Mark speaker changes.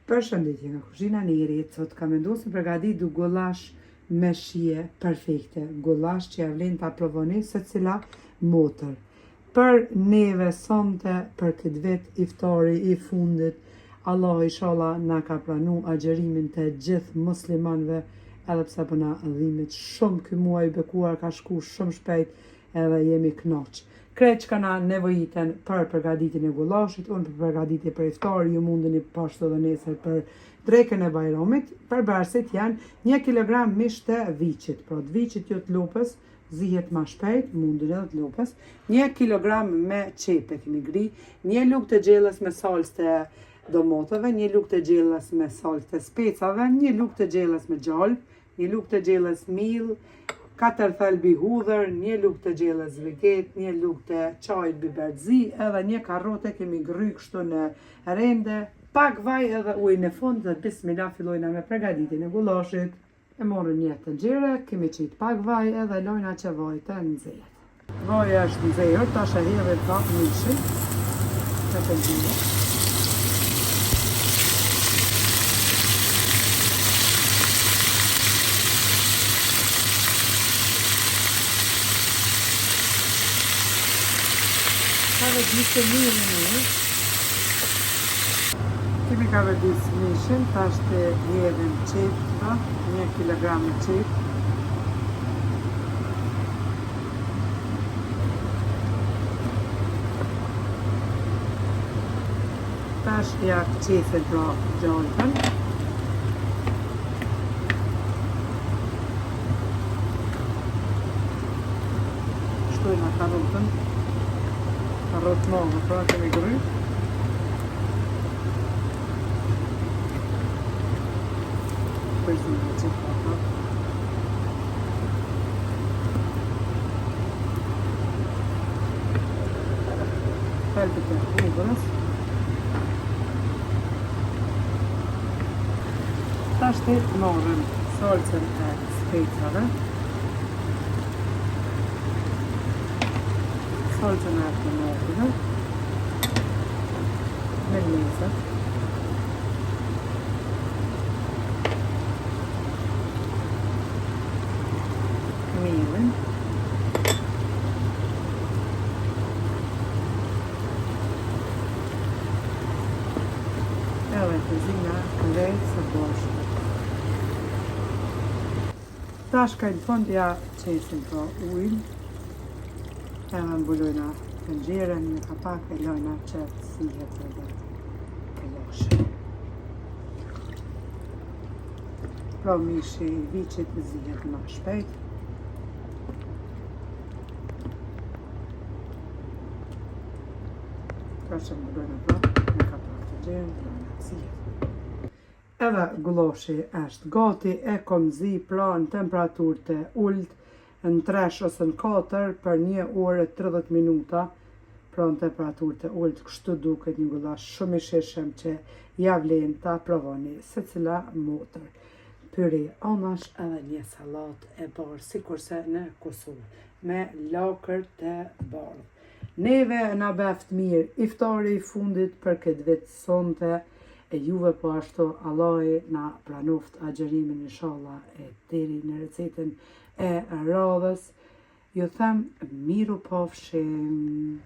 Speaker 1: Përshëndetje nga kuzhina e Nerit, sot kam vendosur përgatit du gollash me shije perfekte, gollash që ja vlen ta provoni secila motër. Për neve sonte, për këtë vit iftari i fundit, Allah inshallah na ka pranu agjerimin të gjithë muslimanëve, edhe pse po na dhimbet shumë ky muaj i bekuar, ka shku shumë shpejt edhe jemi kënaq. Krejt që ka na nevojiten për përgatitin e gullashit, unë për përgatitje për iftari, ju mundeni pashtu dhe nesër për drekën e bajramit, përbërësit janë 1 kg mish të viçit, pra të viçit jo të lopës, zihet ma shpejt, mundën edhe të lopës, 1 kg me qepe kemi gri, 1 lugë të gjellës me salcë të domotave, 1 lugë të gjellës me salcë të specave, 1 lugë të gjellës me gjalp, 1 lugë të gjellës mill, 4 thelbi hudhër, 1 lugë të gjellës veget, 1 lugë të çajit biberzi, edhe 1 karrote kemi gry kështu në rende, pak vaj edhe ujë në fund dhe bismillah fillojna me përgatitjen e gullashit. E morëm një tenxhere, kemi qit pak vaj edhe lojna që vaj të nxehet. Vaja është nxehur, tash e hedhim pa mishin. Të tenxhere. Ka vërdisë mirë. Kemi ka vërdisë mishin, tash të hedhim qepë, 1 kg qepë. Tash ja qeset pra gjallëtën. Shtojna karotën. Karot mëllë, pra kemi gry. Përzinë që të thelbet e hudhërës. Tash të marrëm salcën e specave. Salcën e tomatëve, mayonezën, mielin, edhe kuzhina krejt së bashku. Tash ka në fund ja qesim pra ujnë, edhe mbulojna tenxherën me kapak e lojna që të sihet edhe gullashi. Pra mishi i viçit zihet ma shpejt. Tash e mbulojna pra me kapak tenxherën, lojna të sihet. Edhe gullashi është gati, e kom zi pra në temperaturë të ullt, në 3 ose në 4 për 1 orë 30 minuta, pra në temperaturë të ullt, kështu duket një gullash shumë i shishëm që ja vlen ta provoni secila motër. Pyre anash edhe një salat e bardhë, sikurse në Kosovë, me lakër të bardhë. Neve na beft mirë, iftari i fundit për këtë vit sonte, e juve po ashtu Allahi na pranoft agjerimin inshallah e deri në recetën e radhës. Ju them miru pafshim.